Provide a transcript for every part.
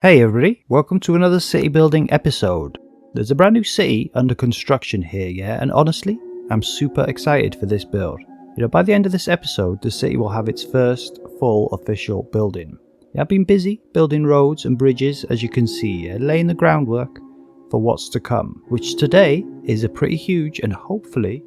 Hey everybody, welcome to another city building episode. There's a brand new city under construction here, yeah, and honestly, I'm super excited for this build. By the end of this episode, the city will have its first full official building. I've been busy building roads and bridges, as you can see, laying the groundwork for what's to come, which today is a pretty huge and hopefully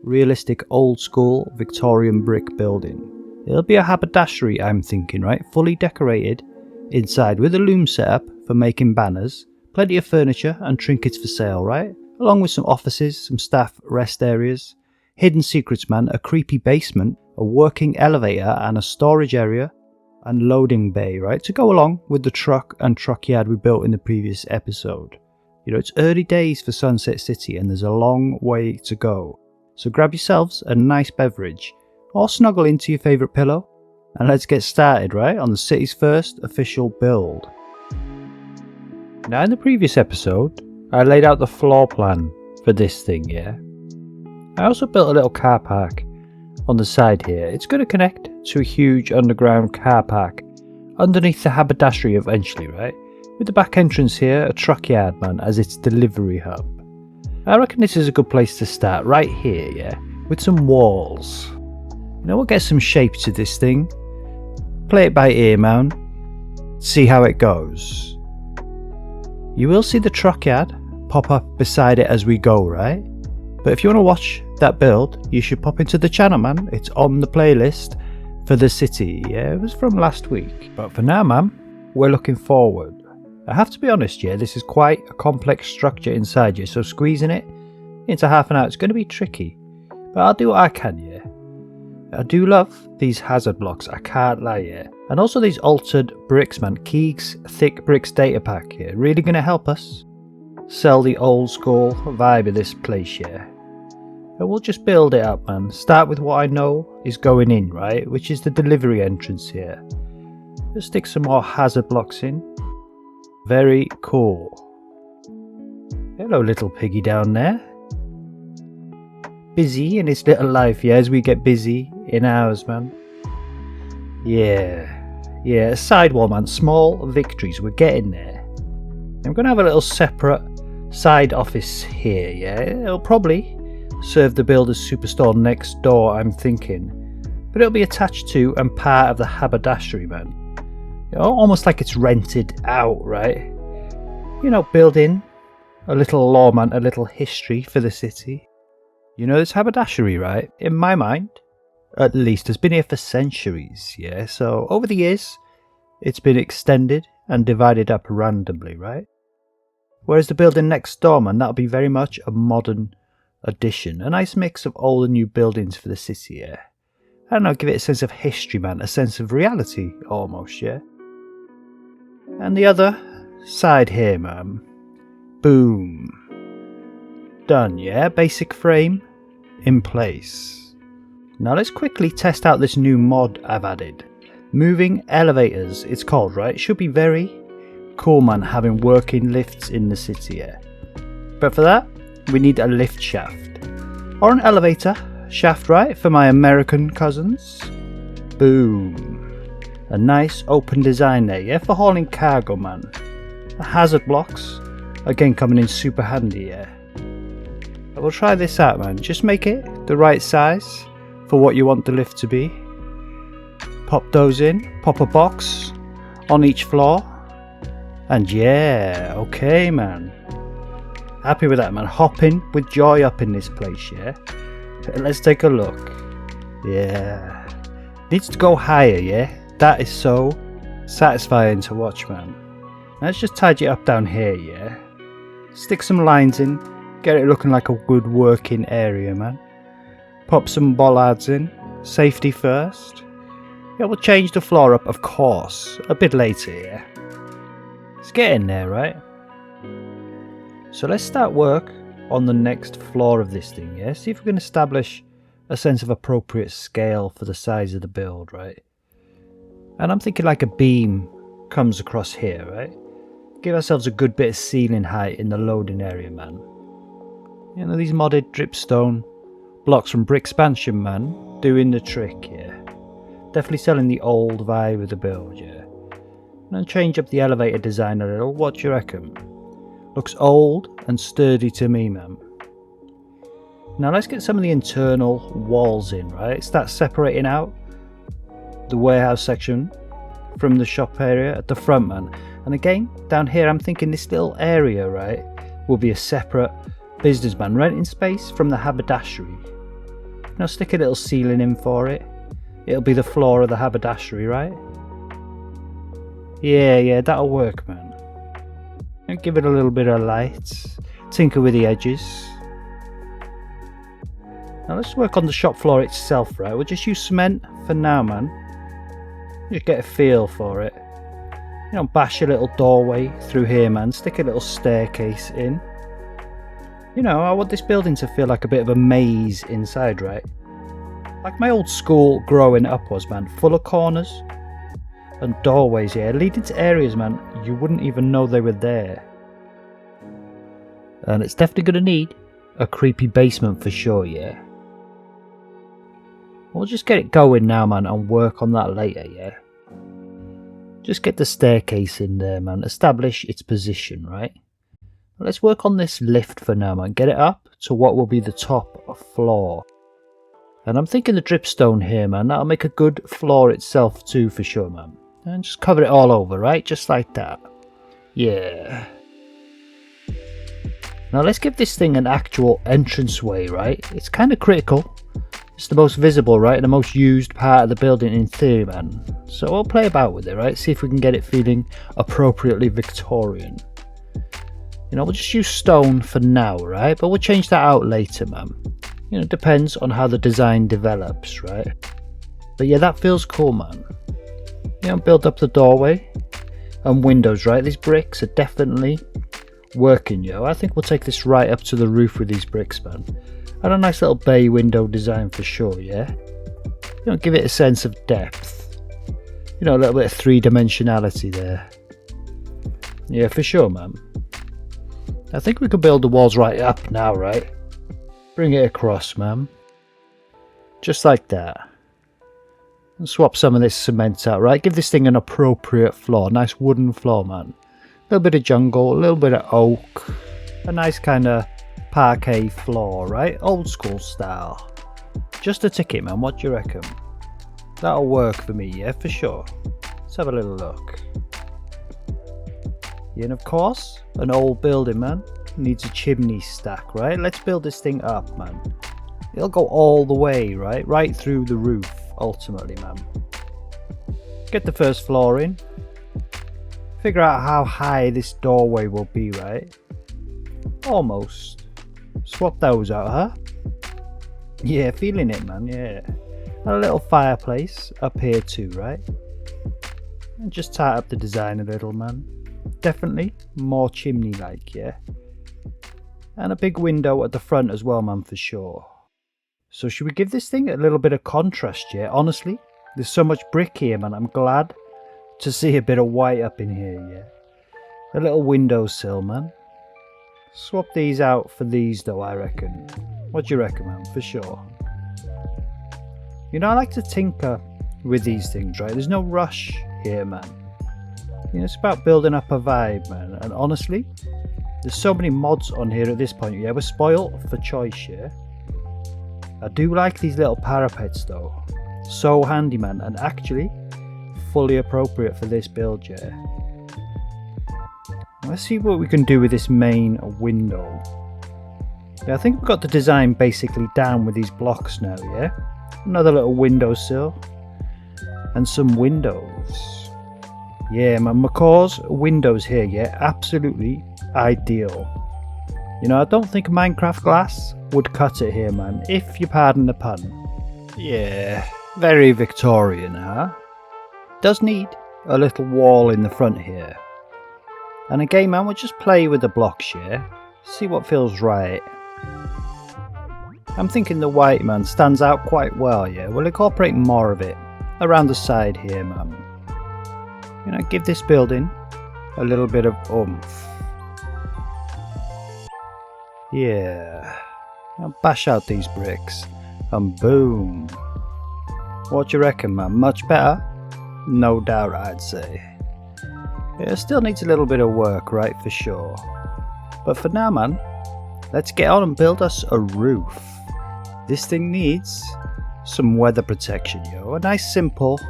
realistic old school Victorian brick building. It'll be a haberdashery, I'm thinking, right? Fully decorated inside with a loom setup for making banners, plenty of furniture and trinkets for sale, right? Along with some offices, some staff rest areas, hidden secrets man, a creepy basement, a working elevator and a storage area and loading bay, right? To go along with the truck and truck yard we built in the previous episode. It's early days for Sunset City and there's a long way to go. So grab yourselves a nice beverage or snuggle into your favourite pillow and let's get started, right, on the city's first official build. Now in the previous episode, I laid out the floor plan for this thing, yeah. I also built a little car park on the side here. It's going to connect to a huge underground car park underneath the haberdashery eventually, right? With the back entrance here, a truck yard, man, as its delivery hub. I reckon this is a good place to start, right here, yeah, with some walls. We'll get some shape to this thing. Play it by ear, man. See how it goes. You will see the truck yard pop up beside it as we go, right? But if you want to watch that build, you should pop into the channel, man. It's on the playlist for the city. Yeah, it was from last week. But for now, man, we're looking forward. I have to be honest, yeah, this is quite a complex structure inside you, so squeezing it into half an hour is going to be tricky. But I'll do what I can, yeah. I do love these hazard blocks, I can't lie, yeah. And also these altered bricks, man. Keeg's Thick Bricks data pack here. Really going to help us sell the old school vibe of this place, yeah. But we'll just build it up, man. Start with what I know is going in, right? Which is the delivery entrance here. Let's stick some more hazard blocks in. Very cool. Hello, little piggy down there. Busy in his little life, yeah, as we get busy in ours, man. Yeah, a sidewall, man. Small victories, we're getting there. I'm going to have a little separate side office here, yeah. It'll probably serve the builder's superstore next door, I'm thinking. But it'll be attached to and part of the haberdashery, man. Almost like it's rented out, right? Build in a little lore, man, a little history for the city. This haberdashery, right, in my mind, at least, has been here for centuries, yeah? So, over the years, it's been extended and divided up randomly, right? Whereas the building next door, man, that'll be very much a modern addition. A nice mix of old and new buildings for the city, yeah? I don't know, give it a sense of history, man, a sense of reality, almost, yeah? And the other side here, man, boom. Done, yeah? Basic frame in place. Now let's quickly test out this new mod I've added. Moving elevators, it's called, right? It should be very cool, man, having working lifts in the city, yeah? But for that, we need a lift shaft. Or an elevator shaft, right? For my American cousins. Boom. A nice open design there, yeah? For hauling cargo, man. The hazard blocks, again, coming in super handy, yeah? We'll try this out, man. Just make it the right size for what you want the lift to be. Pop those in. Pop a box on each floor. And yeah, okay, man. Happy with that, man. Hopping with joy up in this place, yeah? Let's take a look. Yeah. Needs to go higher, yeah? That is so satisfying to watch, man. Let's just tidy it up down here, yeah? Stick some lines in. Get it looking like a good working area, man. Pop some bollards in. Safety first. Yeah, we'll change the floor up, of course, a bit later, yeah. Let's get in there, right? So let's start work on the next floor of this thing, yeah? See if we can establish a sense of appropriate scale for the size of the build, right? And I'm thinking like a beam comes across here, right? Give ourselves a good bit of ceiling height in the loading area, man. These modded dripstone blocks from Brickspansion, man, doing the trick, yeah. Definitely selling the old vibe of the build, yeah. And change up the elevator design a little. What do you reckon? Looks old and sturdy to me, man. Now let's get some of the internal walls in, right? Start separating out the warehouse section from the shop area at the front, man. And again, down here, I'm thinking this little area, right, will be a separate businessman renting space from the haberdashery. Now stick a little ceiling in for it. It'll be the floor of the haberdashery, right? Yeah, that'll work, man. And give it a little bit of light. Tinker with the edges. Now let's work on the shop floor itself, right? We'll just use cement for now, man. Just get a feel for it. You know, bash a little doorway through here, man. Stick a little staircase in. You know, I want this building to feel like a bit of a maze inside, right? Like my old school growing up was, man. Full of corners and doorways, yeah. Leading to areas, man, you wouldn't even know they were there. And it's definitely going to need a creepy basement for sure, yeah. We'll just get it going now, man, and work on that later, yeah. Just get the staircase in there, man. Establish its position, right? Let's work on this lift for now, man. Get it up to what will be the top floor. And I'm thinking the dripstone here, man. That'll make a good floor itself too, for sure, man. And just cover it all over, right? Just like that. Yeah. Now let's give this thing an actual entranceway, right? It's kind of critical. It's the most visible, right? The most used part of the building in theory, man. So we'll play about with it, right? See if we can get it feeling appropriately Victorian. You know, we'll just use stone for now, right? But we'll change that out later, man. You know, it depends on how the design develops, right? But yeah, that feels cool, man. You know, build up the doorway and windows, right? These bricks are definitely working, yo. I think we'll take this right up to the roof with these bricks, man. And a nice little bay window design for sure, yeah? You know, give it a sense of depth. You know, a little bit of three-dimensionality there. Yeah, for sure, man. I think we could build the walls right up now, right? Bring it across, man. Just like that. And swap some of this cement out, right? Give this thing an appropriate floor. Nice wooden floor, man. A little bit of jungle, a little bit of oak. A nice kind of parquet floor, right? Old school style. Just a ticket, man. What do you reckon? That'll work for me, yeah, for sure. Let's have a little look. Yeah, and of course, an old building, man, needs a chimney stack, right? Let's build this thing up, man. It'll go all the way, right? Right through the roof, ultimately, man. Get the first floor in. Figure out how high this doorway will be, right? Almost. Swap those out, huh? Yeah, feeling it, man, yeah. And a little fireplace up here too, right? And just tighten up the design a little, man. Definitely more chimney-like, yeah. And a big window at the front as well, man, for sure. So should we give this thing a little bit of contrast, yeah? Honestly, there's so much brick here, man. I'm glad to see a bit of white up in here, yeah. A little windowsill, man. Swap these out for these, though, I reckon. What do you reckon, man? For sure. You know, I like to tinker with these things, right? There's no rush here, man. You know, it's about building up a vibe, man. And honestly, there's so many mods on here at this point. Yeah, we're spoiled for choice, yeah. I do like these little parapets, though. So handy, man. And actually, fully appropriate for this build, yeah. Let's see what we can do with this main window. Yeah, I think we've got the design basically down with these blocks now, yeah? Another little windowsill. And some windows. Yeah, man, Macaw's windows here, yeah? Absolutely ideal. You know, I don't think Minecraft glass would cut it here, man, if you pardon the pun. Yeah, very Victorian, huh? Does need a little wall in the front here. And again, man, we'll just play with the blocks, yeah? See what feels right. I'm thinking the white, man, stands out quite well, yeah? We'll incorporate more of it around the side here, man. You know, give this building a little bit of oomph. Yeah. Now bash out these bricks. And boom. What do you reckon, man? Much better? No doubt, I'd say. It still needs a little bit of work, right, for sure. But for now, man, let's get on and build us a roof. This thing needs some weather protection, yo. A nice simple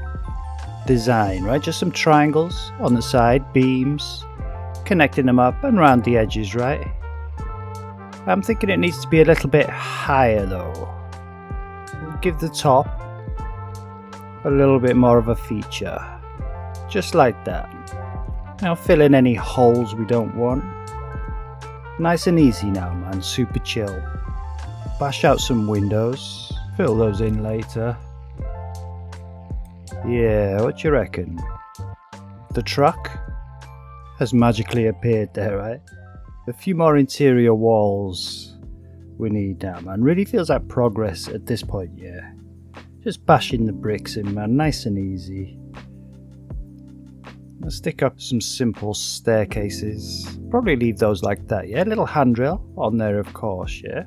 design, right? Just some triangles on the side, beams, connecting them up and around the edges, right? I'm thinking it needs to be a little bit higher though. Give the top a little bit more of a feature. Just like that. Now fill in any holes we don't want. Nice and easy now, man. Super chill. Bash out some windows. Fill those in later. Yeah, what do you reckon? The truck has magically appeared there, right? A few more interior walls we need now, man. Really feels like progress at this point, yeah. Just bashing the bricks in, man. Nice and easy. Let's stick up some simple staircases. Probably leave those like that, yeah? A little handrail on there, of course, yeah?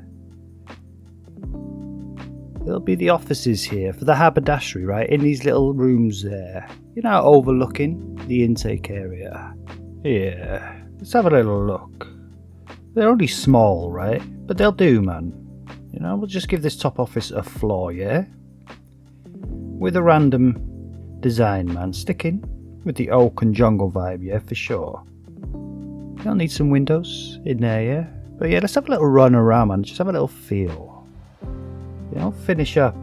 There'll be the offices here for the haberdashery, right? In these little rooms there. You know, overlooking the intake area. Yeah, let's have a little look. They're only small, right? But they'll do, man. You know, we'll just give this top office a floor, yeah? With a random design, man. Sticking with the oak and jungle vibe, yeah, for sure. They'll need some windows in there, yeah? But yeah, let's have a little run around, man. Just have a little feel. You know, finish up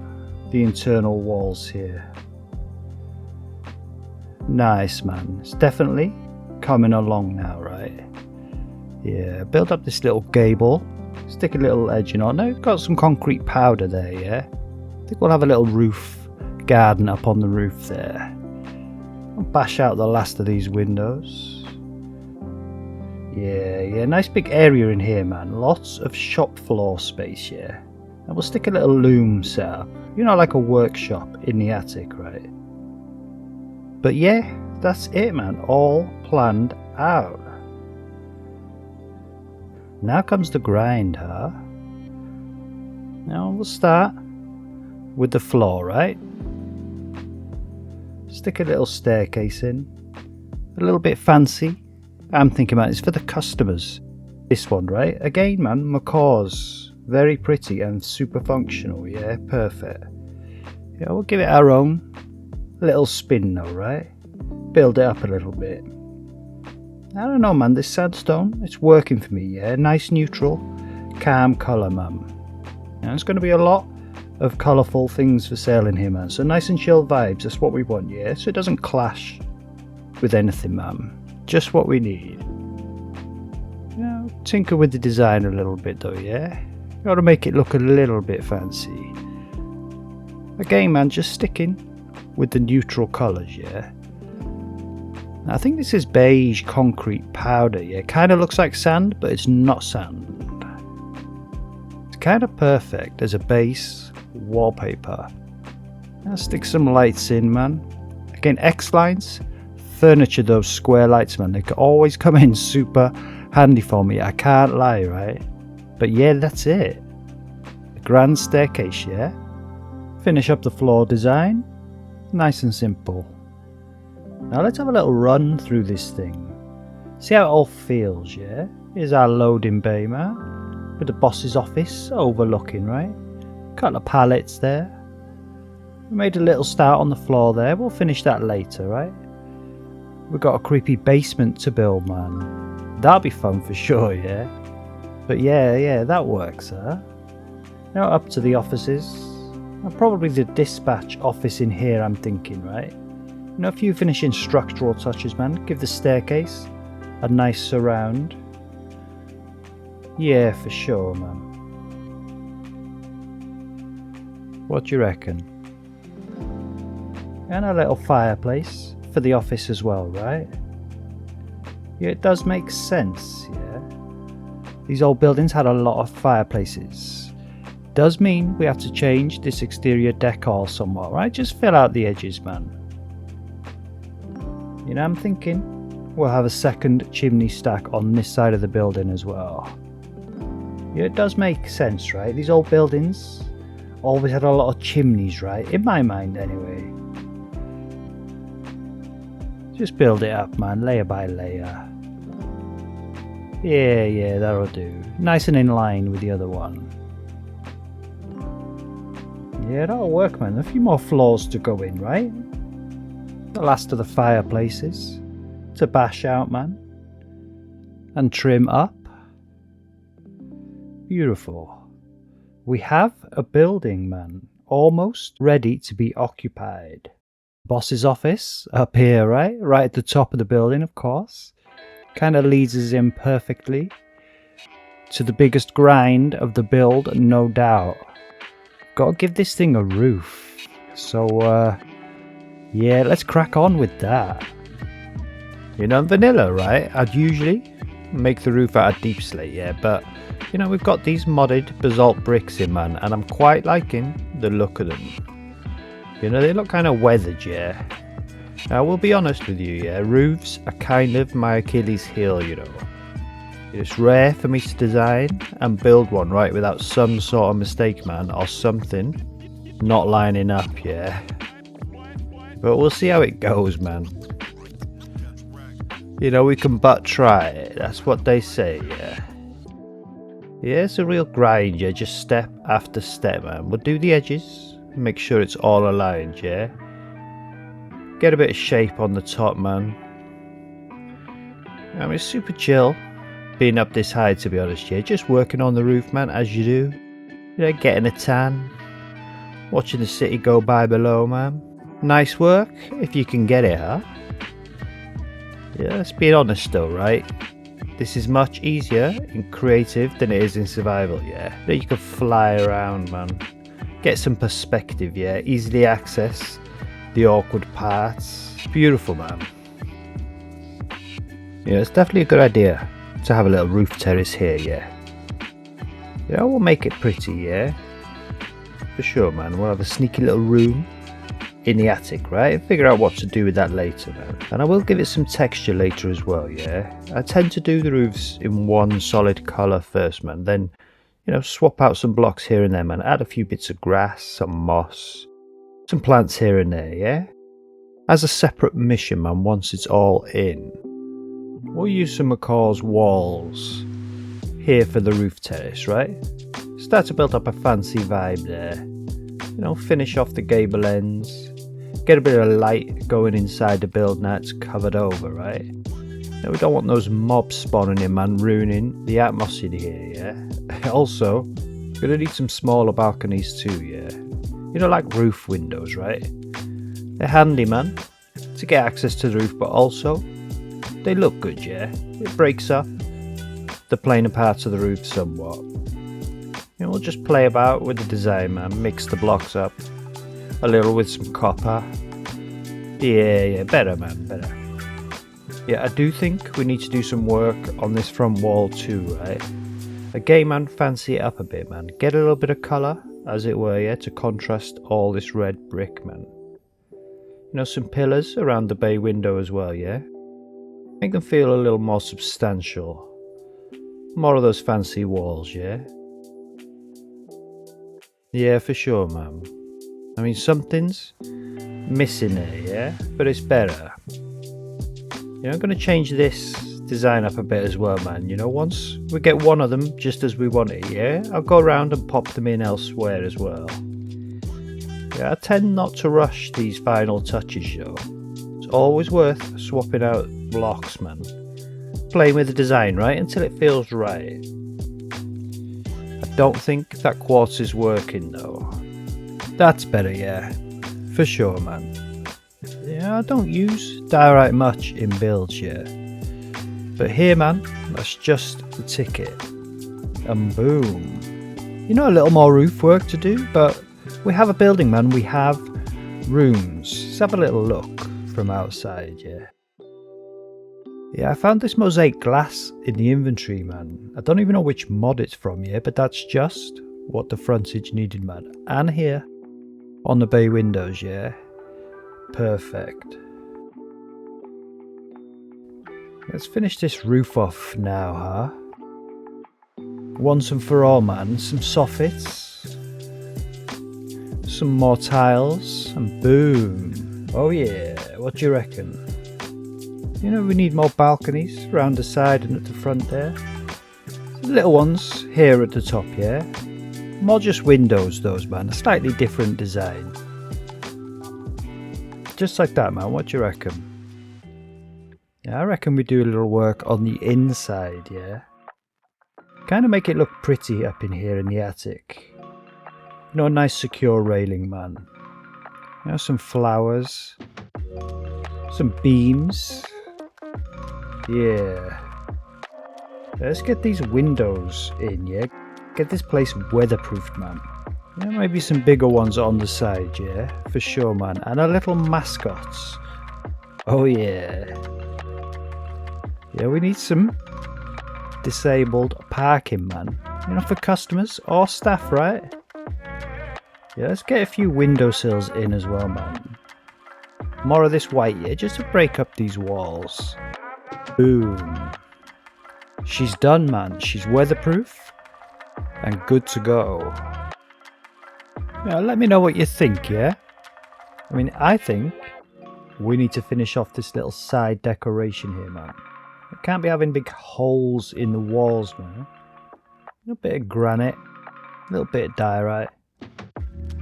the internal walls here. Nice, man. It's definitely coming along now, right? Yeah, build up this little gable. Stick a little edging on. Now we've got some concrete powder there, yeah? I think we'll have a little roof garden up on the roof there. I'll bash out the last of these windows. Yeah, nice big area in here, man. Lots of shop floor space, yeah? And we'll stick a little loom setup, you know, like a workshop in the attic, right? But yeah, that's it, man. All planned out. Now comes the grind, huh? Now we'll start with the floor, right? Stick a little staircase in. A little bit fancy. I'm thinking, man, it's for the customers. This one, right? Again, man, macaw's. Very pretty and super functional, yeah, perfect. Yeah, we'll give it our own little spin though, right? Build it up a little bit. I don't know, man, this sandstone, it's working for me, yeah? Nice neutral, calm colour, man. Now, there's going to be a lot of colourful things for sale in here, man. So nice and chill vibes, that's what we want, yeah? So it doesn't clash with anything, man. Just what we need. You know, tinker with the design a little bit though, yeah? Got to make it look a little bit fancy. Again, man, just sticking with the neutral colours, yeah? Now, I think this is beige concrete powder, yeah? Kind of looks like sand, but it's not sand. It's kind of perfect as a base wallpaper. Now stick some lights in, man. Again, X-lines, furniture those square lights, man. They can always come in super handy for me, I can't lie, right? But yeah, that's it. The grand staircase, yeah? Finish up the floor design. Nice and simple. Now let's have a little run through this thing. See how it all feels, yeah? Here's our loading bay, man. With the boss's office overlooking, right? Couple of pallets there. We made a little start on the floor there. We'll finish that later, right? We've got a creepy basement to build, man. That'll be fun for sure, yeah? But yeah, that works, huh? Now up to the offices. And probably the dispatch office in here, I'm thinking, right? You know, a few finishing structural touches, man. Give the staircase a nice surround. Yeah, for sure, man. What do you reckon? And a little fireplace for the office as well, right? Yeah, it does make sense, yeah? These old buildings had a lot of fireplaces. Does mean we have to change this exterior decor somewhat, right? Just fill out the edges, man. You know, I'm thinking we'll have a second chimney stack on this side of the building as well. Yeah, it does make sense, right? These old buildings always had a lot of chimneys, right? In my mind, anyway. Just build it up, man, layer by layer. Yeah, that'll do. Nice and in line with the other one. Yeah, that'll work, man. A few more floors to go in, right? The last of the fireplaces to bash out, man. And trim up. Beautiful. We have a building, man. Almost ready to be occupied. Boss's office up here, right? Right at the top of the building, of course. Kind of leads us in perfectly to the biggest grind of the build, no doubt. Gotta give this thing a roof. So, yeah, let's crack on with that. You know, vanilla, right? I'd usually make the roof out of deep slate, yeah, but, you know, we've got these modded basalt bricks in, man, and I'm quite liking the look of them. You know, they look kind of weathered, yeah. Now, we'll be honest with you, yeah, roofs are kind of my Achilles heel, you know. It's rare for me to design and build one, right, without some sort of mistake, man, or something not lining up, yeah. But we'll see how it goes, man. You know, we can but try it, that's what they say, yeah. Yeah, it's a real grind, yeah, just step after step, man. We'll do the edges, make sure it's all aligned, yeah. Get a bit of shape on the top, man. I mean, it's super chill being up this high, to be honest, yeah. Just working on the roof, man, as you do. You know, getting a tan, watching the city go by below, man. Nice work, if you can get it, huh? Yeah, let's be honest though, right? This is much easier in creative than it is in survival, yeah. You can fly around, man. Get some perspective, yeah. Easily access the awkward parts. Beautiful, man. Yeah, it's definitely a good idea to have a little roof terrace here, yeah. You know, we'll make it pretty, yeah. For sure, man. We'll have a sneaky little room in the attic, right? Figure out what to do with that later, man. And I will give it some texture later as well, yeah. I tend to do the roofs in one solid colour first, man. Then, you know, swap out some blocks here and there, man. Add a few bits of grass, some moss, some plants here and there, yeah. As a separate mission, man, once it's all in. We'll use some McCaw's walls here for the roof terrace, right? Start to build up a fancy vibe there. You know, finish off the gable ends. Get a bit of light going inside the build now it's covered over, right? You know, we don't want those mobs spawning in, man, ruining the atmosphere here, yeah? Also, we're gonna need some smaller balconies too, yeah? You know, like roof windows, right? They're handy, man, to get access to the roof, but also they look good, yeah? It breaks up the plainer parts of the roof somewhat. You know, we'll just play about with the design, man. Mix the blocks up a little with some copper. Yeah, better, man, better. Yeah, I do think we need to do some work on this front wall too, right? Again, man, fancy it up a bit, man. Get a little bit of colour, as it were, yeah, to contrast all this red brick, man. You know, some pillars around the bay window as well, yeah? Make them feel a little more substantial. More of those fancy walls, yeah? Yeah, for sure, man. I mean, something's missing there, yeah? But it's better. You know, I'm going to change this design up a bit as well, man. You know, once we get one of them just as we want it, yeah? I'll go around and pop them in elsewhere as well. Yeah, I tend not to rush these final touches, though. It's always worth swapping out blocks, man. Playing with the design, right? Until it feels right. I don't think that quartz is working, though. That's better, yeah. For sure, man. Yeah, I don't use diorite much in builds, yeah. But here, man, that's just the ticket. And boom. You know, a little more roof work to do, but we have a building, man. We have rooms. Let's have a little look from outside, yeah. Yeah, I found this mosaic glass in the inventory, man. I don't even know which mod it's from, yeah, but that's just what the frontage needed, man. And here, on the bay windows, yeah. Perfect. Let's finish this roof off now, huh? Once and for all, man. Some soffits. Some more tiles. And boom. Oh yeah, what do you reckon? You know, we need more balconies around the side and at the front there. Little ones here at the top, yeah? More just windows, those, man. A slightly different design. Just like that, man. What do you reckon? Yeah, I reckon we do a little work on the inside, yeah? Kind of make it look pretty up in here in the attic. You know, a nice secure railing, man. You know, some flowers. Some beams. Yeah. Let's get these windows in, yeah? Get this place weatherproofed, man. Yeah, maybe some bigger ones on the side, yeah? For sure, man. And a little mascots. Oh, yeah. Yeah, we need some disabled parking, man. You know, for customers or staff, right? Yeah, let's get a few windowsills in as well, man. More of this white, yeah? Just to break up these walls. Boom. She's done, man. She's weatherproof and good to go. Yeah, let me know what you think, yeah? I mean, I think we need to finish off this little side decoration here, man. We can't be having big holes in the walls, man. A little bit of granite, a little bit of diorite.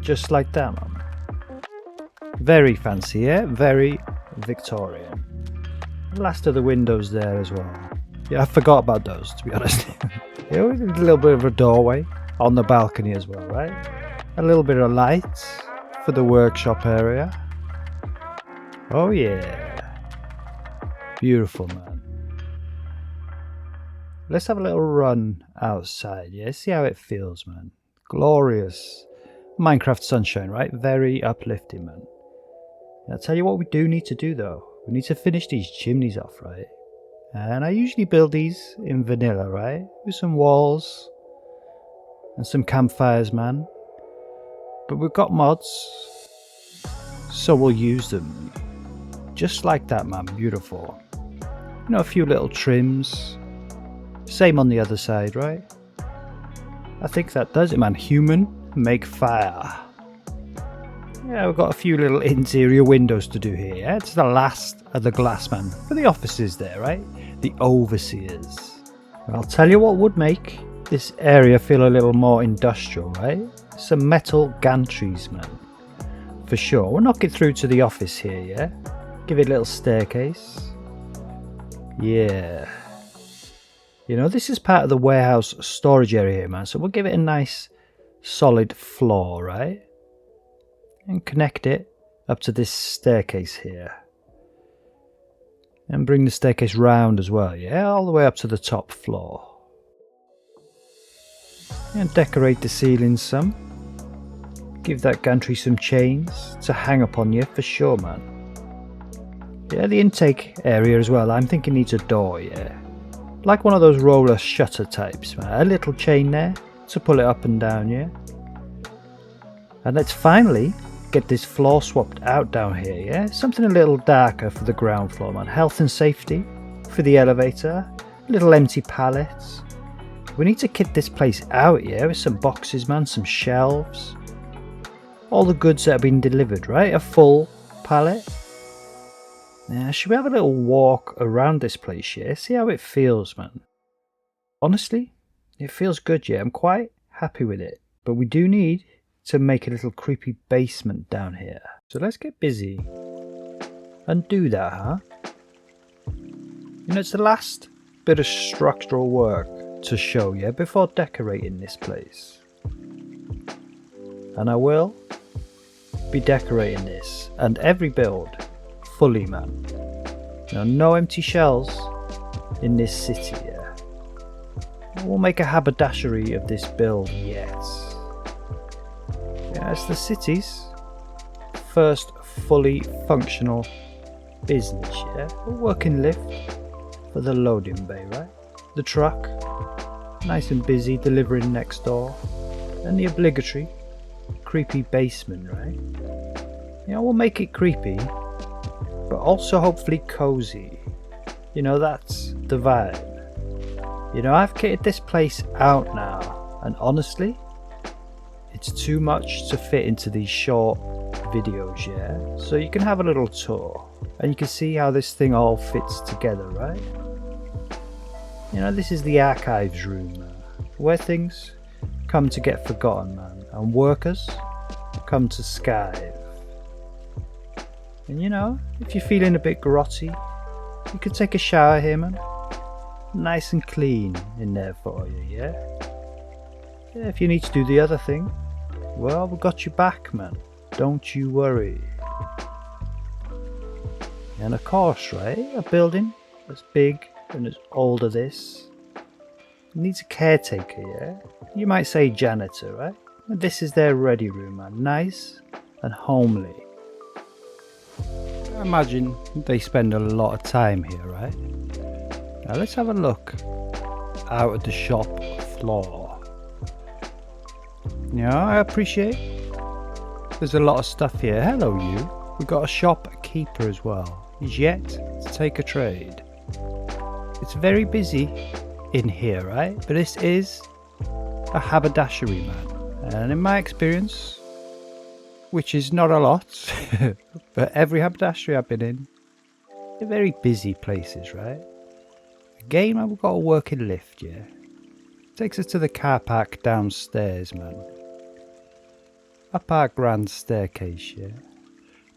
Just like that, man. Very fancy, yeah? Very Victorian. Last of the windows there as well. Yeah, I forgot about those, to be honest. Yeah, we did a little bit of a doorway on the balcony as well, right? A little bit of light for the workshop area. Oh yeah. Beautiful, man. Let's have a little run outside, yeah? See how it feels, man. Glorious. Minecraft sunshine, right? Very uplifting, man. I'll tell you what we do need to do, though. We need to finish these chimneys off, right? And I usually build these in vanilla, right? With some walls and some campfires, man. But we've got mods, so we'll use them. Just like that, man. Beautiful. You know, a few little trims. Same on the other side, right? I think that does it, man. Human, make fire. Yeah, we've got a few little interior windows to do here, yeah? It's the last of the glass, man. For the offices there, right? The overseers. I'll tell you what would make this area feel a little more industrial, right? Some metal gantries, man. For sure. We'll knock it through to the office here, yeah? Give it a little staircase. Yeah. You know, this is part of the warehouse storage area here, man. So we'll give it a nice solid floor, right? And connect it up to this staircase here. And bring the staircase round as well, yeah? All the way up to the top floor. And decorate the ceilings some. Give that gantry some chains to hang upon you for sure, man. Yeah, the intake area as well, I'm thinking needs a door, yeah. Like one of those roller shutter types, man. A little chain there to pull it up and down, yeah. And let's finally get this floor swapped out down here, yeah? Something a little darker for the ground floor, man. Health and safety for the elevator. Little empty pallets. We need to kit this place out, yeah? With some boxes, man. Some shelves. All the goods that have been delivered, right? A full pallet. Now, should we have a little walk around this place, yeah? See how it feels, man. Honestly, it feels good, yeah? I'm quite happy with it. But we do need to make a little creepy basement down here. So let's get busy and do that, huh? You know, it's the last bit of structural work to show you before decorating this place. And I will be decorating this and every build fully, man. You know, no empty shells in this city, yeah. We'll make a haberdashery of this build yet. Yeah, it's the city's first fully functional business, yeah. A working lift for the loading bay, right? The truck, nice and busy, delivering next door. And the obligatory creepy basement, right? You know, we'll make it creepy, but also hopefully cozy. You know, that's the vibe. You know, I've kitted this place out now, and honestly, it's too much to fit into these short videos, yeah? So you can have a little tour And you can see how this thing all fits together, right? You know, this is the archives room, where things come to get forgotten, man, and workers come to skive. And you know, if you're feeling a bit grotty, you could take a shower here, man. Nice and clean in there for you, yeah? Yeah, if you need to do the other thing, well, we got you back, man. Don't you worry. And of course, right, a building as big and as old as this needs a caretaker, yeah? You might say janitor, right? And this is their ready room, man. Nice and homely. I imagine they spend a lot of time here, right? Now let's have a look out at the shop floor. You know, I appreciate there's a lot of stuff here. Hello, you. We've got a shopkeeper as well. He's yet to take a trade. It's very busy in here, right? But this is a haberdashery, man. And in my experience, which is not a lot, but every haberdashery I've been in, they're very busy places, right? Again, man, we've got a working lift, yeah? Takes us to the car park downstairs, man. Up our grand staircase, yeah?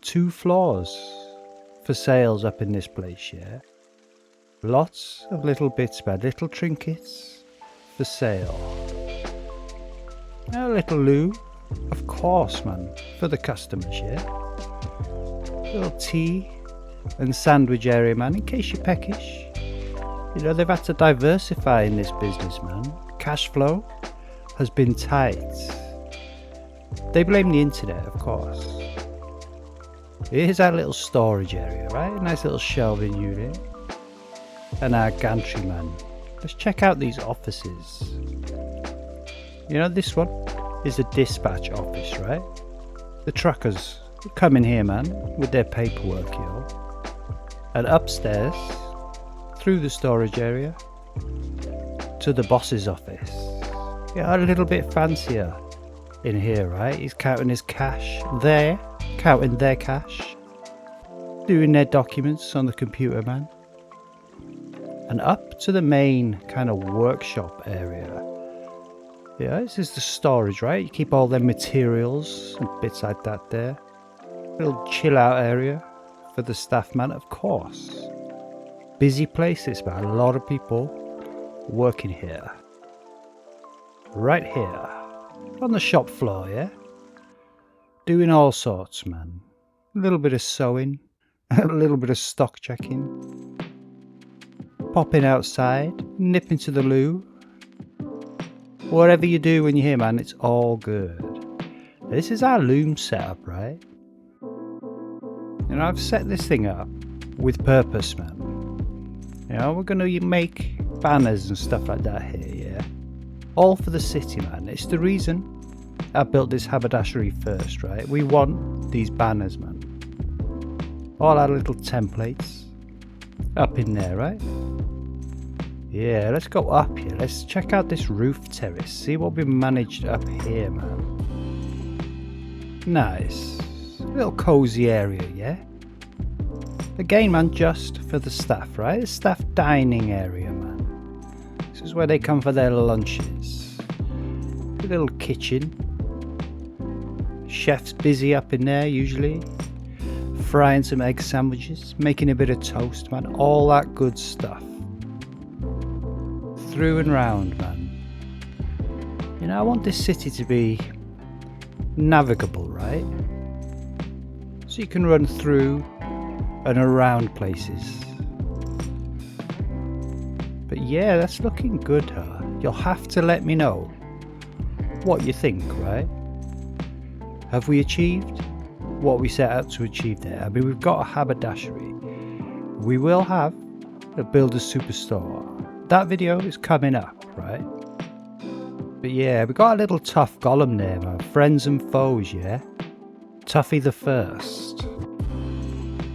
2 floors for sales up in this place, yeah? Lots of little bits, man, little trinkets for sale. A little loo, of course, man, for the customers, yeah? Little tea and sandwich area, man, in case you're peckish. You know, they've had to diversify in this business, man. Cash flow has been tight. They blame the internet, of course. Here's our little storage area, right? A nice little shelving unit. And our gantry, man. Let's check out these offices. You know, this one is the dispatch office, right? The truckers come in here, man, with their paperwork, yo. And upstairs, through the storage area, to the boss's office. Yeah, a little bit fancier in here, right? He's counting his cash. They're counting their cash. Doing their documents on the computer, man. And up to the main kind of workshop area. Yeah, this is the storage, right? You keep all their materials and bits like that there. Little chill out area for the staff, man, of course. Busy places, man. A lot of people working here. Right here. On the shop floor, yeah? Doing all sorts, man. A little bit of sewing. A little bit of stock checking. Popping outside. Nipping to the loo. Whatever you do when you're here, man, it's all good. This is our loom setup, right? You know, I've set this thing up with purpose, man. You know, we're going to make banners and stuff like that here, yeah? All for the city, man. It's the reason I built this haberdashery first, right? We want these banners, man. All our little templates up in there, right? Yeah, let's go up here. Let's check out this roof terrace. See what we managed up here, man. Nice. Little cozy area, yeah? Again, man, just for the staff, right? The staff dining area, man. This is where they come for their lunches. A little kitchen. Chef's busy up in there, usually. Frying some egg sandwiches. Making a bit of toast, man. All that good stuff. Through and round, man. You know, I want this city to be navigable, right? So you can run through and around places. But yeah, that's looking good, huh? You'll have to let me know what you think, right? Have we achieved what we set out to achieve there? I mean, we've got a haberdashery. We will have a builder's superstore. That video is coming up, right? But yeah, we got a little tough golem there, man. Friends and foes, yeah? Tuffy the First.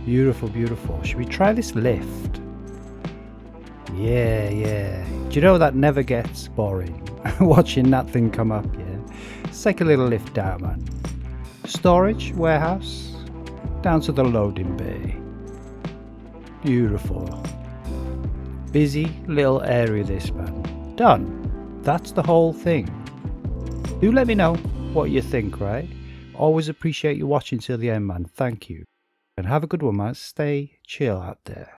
Beautiful, beautiful. Should we try this lift? Yeah, yeah. Do you know that never gets boring? Watching that thing come up, yeah? Let's take a little lift down, man. Storage, warehouse, down to the loading bay. Beautiful. Busy little area this, man. Done. That's the whole thing. Do let me know what you think, right? Always appreciate you watching till the end, man. Thank you. And have a good one, man. Stay chill out there.